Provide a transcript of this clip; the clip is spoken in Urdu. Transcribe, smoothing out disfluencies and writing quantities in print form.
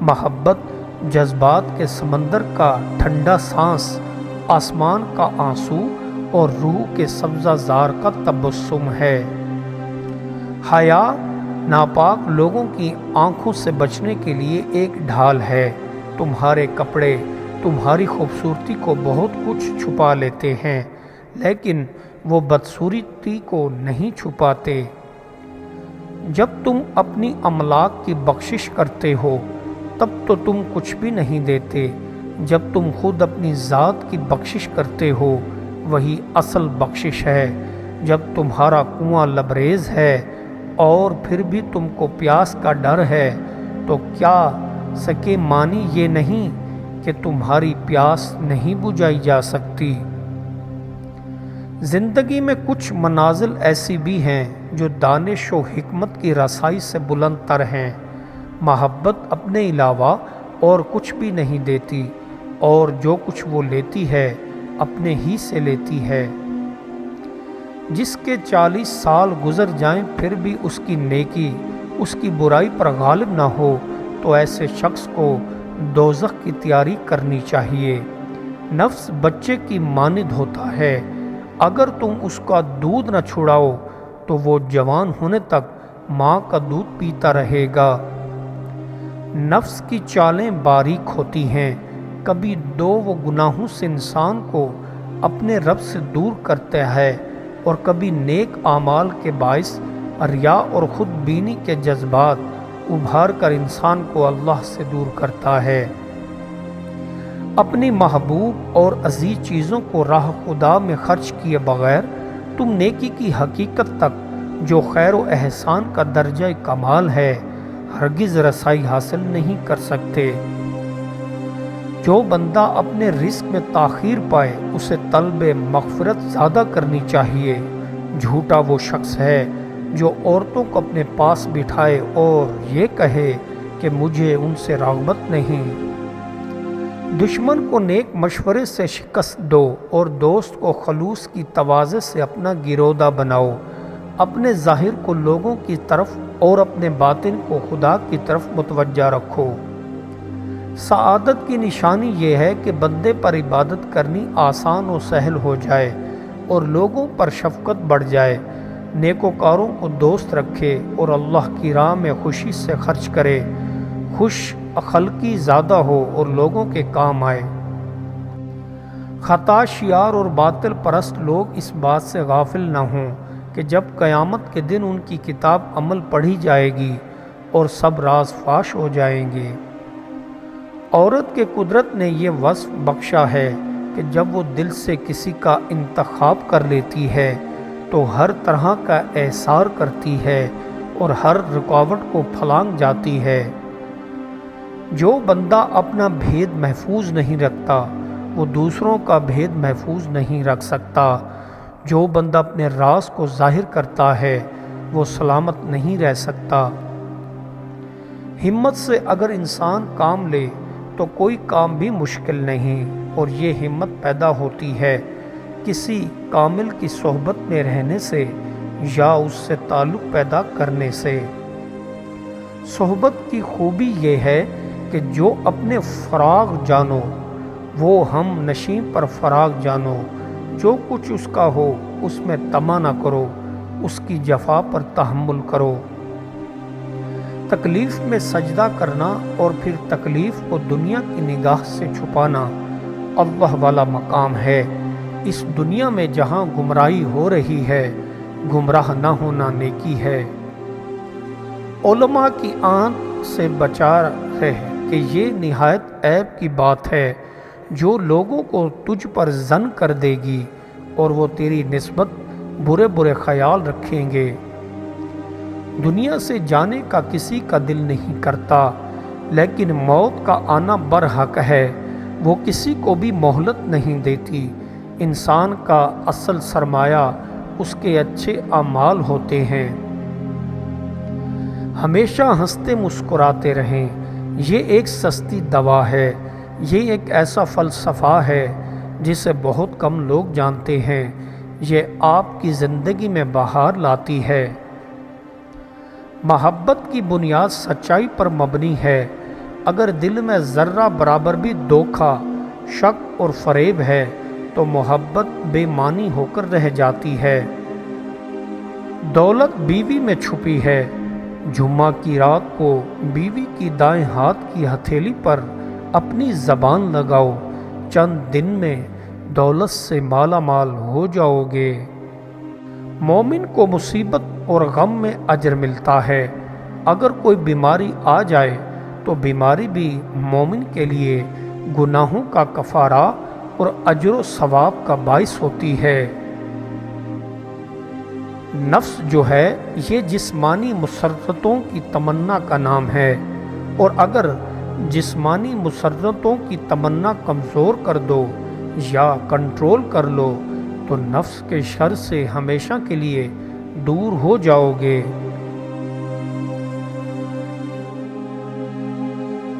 محبت جذبات کے سمندر کا ٹھنڈا سانس، آسمان کا آنسو اور روح کے سبزہ زار کا تبسم ہے۔ حیا ناپاک لوگوں کی آنکھوں سے بچنے کے لیے ایک ڈھال ہے۔ تمہارے کپڑے تمہاری خوبصورتی کو بہت کچھ چھپا لیتے ہیں، لیکن وہ بدصورتی کو نہیں چھپاتے۔ جب تم اپنی املاک کی بخشش کرتے ہو تب تو تم کچھ بھی نہیں دیتے، جب تم خود اپنی ذات کی بخشش کرتے ہو وہی اصل بخشش ہے۔ جب تمہارا کنواں لبریز ہے اور پھر بھی تم کو پیاس کا ڈر ہے تو کیا سکے معنی یہ نہیں کہ تمہاری پیاس نہیں بجھائی جا سکتی۔ زندگی میں کچھ منازل ایسی بھی ہیں جو دانش و حکمت کی رسائی سے بلند تر ہیں۔ محبت اپنے علاوہ اور کچھ بھی نہیں دیتی، اور جو کچھ وہ لیتی ہے اپنے ہی سے لیتی ہے۔ جس کے 40 سال گزر جائیں پھر بھی اس کی نیکی اس کی برائی پر غالب نہ ہو تو ایسے شخص کو دوزخ کی تیاری کرنی چاہیے۔ نفس بچے کی مانند ہوتا ہے، اگر تم اس کا دودھ نہ چھڑاؤ تو وہ جوان ہونے تک ماں کا دودھ پیتا رہے گا۔ نفس کی چالیں باریک ہوتی ہیں، کبھی وہ گناہوں سے انسان کو اپنے رب سے دور کرتا ہے اور کبھی نیک اعمال کے باعث ریا اور خود بینی کے جذبات ابھار کر انسان کو اللہ سے دور کرتا ہے۔ اپنی محبوب اور عزیز چیزوں کو راہ خدا میں خرچ کیے بغیر تم نیکی کی حقیقت تک جو خیر و احسان کا درجہ کمال ہے ہرگز رسائی حاصل نہیں کر سکتے۔ جو بندہ اپنے رزق میں تاخیر پائے اسے طلب مغفرت زیادہ کرنی چاہیے۔ جھوٹا وہ شخص ہے جو عورتوں کو اپنے پاس بٹھائے اور یہ کہے کہ مجھے ان سے رغبت نہیں۔ دشمن کو نیک مشورے سے شکست دو اور دوست کو خلوص کی تواضع سے اپنا گرویدہ بناؤ۔ اپنے ظاہر کو لوگوں کی طرف اور اپنے باطن کو خدا کی طرف متوجہ رکھو۔ سعادت کی نشانی یہ ہے کہ بندے پر عبادت کرنی آسان و سہل ہو جائے اور لوگوں پر شفقت بڑھ جائے، نیکوکاروں کو دوست رکھے اور اللہ کی راہ میں خوشی سے خرچ کرے، خوش اخلاقی زیادہ ہو اور لوگوں کے کام آئے۔ خطا شیار اور باطل پرست لوگ اس بات سے غافل نہ ہوں کہ جب قیامت کے دن ان کی کتاب عمل پڑھی جائے گی اور سب راز فاش ہو جائیں گے۔ عورت کے قدرت نے یہ وصف بخشا ہے کہ جب وہ دل سے کسی کا انتخاب کر لیتی ہے تو ہر طرح کا احسار کرتی ہے اور ہر رکاوٹ کو پھلانگ جاتی ہے۔ جو بندہ اپنا بھید محفوظ نہیں رکھتا وہ دوسروں کا بھید محفوظ نہیں رکھ سکتا۔ جو بندہ اپنے راز کو ظاہر کرتا ہے وہ سلامت نہیں رہ سکتا۔ ہمت سے اگر انسان کام لے تو کوئی کام بھی مشکل نہیں، اور یہ ہمت پیدا ہوتی ہے کسی کامل کی صحبت میں رہنے سے یا اس سے تعلق پیدا کرنے سے۔ صحبت کی خوبی یہ ہے کہ جو اپنے فراغ جانو وہ ہم نشین پر فراغ جانو، جو کچھ اس کا ہو اس میں طمع نہ کرو، اس کی جفا پر تحمل کرو۔ تکلیف میں سجدہ کرنا اور پھر تکلیف کو دنیا کی نگاہ سے چھپانا اللہ والا مقام ہے۔ اس دنیا میں جہاں گمراہی ہو رہی ہے گمراہ نہ ہونا نیکی ہے۔ علماء کی آنکھ سے بچا رہے کہ یہ نہایت عیب کی بات ہے جو لوگوں کو تجھ پر ظن کر دے گی اور وہ تیری نسبت برے برے خیال رکھیں گے۔ دنیا سے جانے کا کسی کا دل نہیں کرتا، لیکن موت کا آنا برحق ہے، وہ کسی کو بھی مہلت نہیں دیتی۔ انسان کا اصل سرمایہ اس کے اچھے اعمال ہوتے ہیں۔ ہمیشہ ہنستے مسکراتے رہیں، یہ ایک سستی دوا ہے۔ یہ ایک ایسا فلسفہ ہے جسے بہت کم لوگ جانتے ہیں۔ یہ آپ کی زندگی میں بہار لاتی ہے۔ محبت کی بنیاد سچائی پر مبنی ہے۔ اگر دل میں ذرہ برابر بھی دھوکا، شک اور فریب ہے تو محبت بے معنی ہو کر رہ جاتی ہے۔ دولت بیوی میں چھپی ہے۔ جمعہ کی رات کو بیوی کی دائیں ہاتھ کی ہتھیلی پر اپنی زبان لگاؤ، چند دن میں دولت سے مالا مال ہو جاؤ گے۔ مومن کو مصیبت اور غم میں اجر ملتا ہے۔ اگر کوئی بیماری آ جائے تو بیماری بھی مومن کے لیے گناہوں کا کفارہ اور اجر و ثواب کا باعث ہوتی ہے۔ نفس جو ہے یہ جسمانی مسرتوں کی تمنا کا نام ہے، اور اگر جسمانی مسرتوں کی تمنا کمزور کر دو یا کنٹرول کر لو تو نفس کے شر سے ہمیشہ کے لیے دور ہو جاؤ گے۔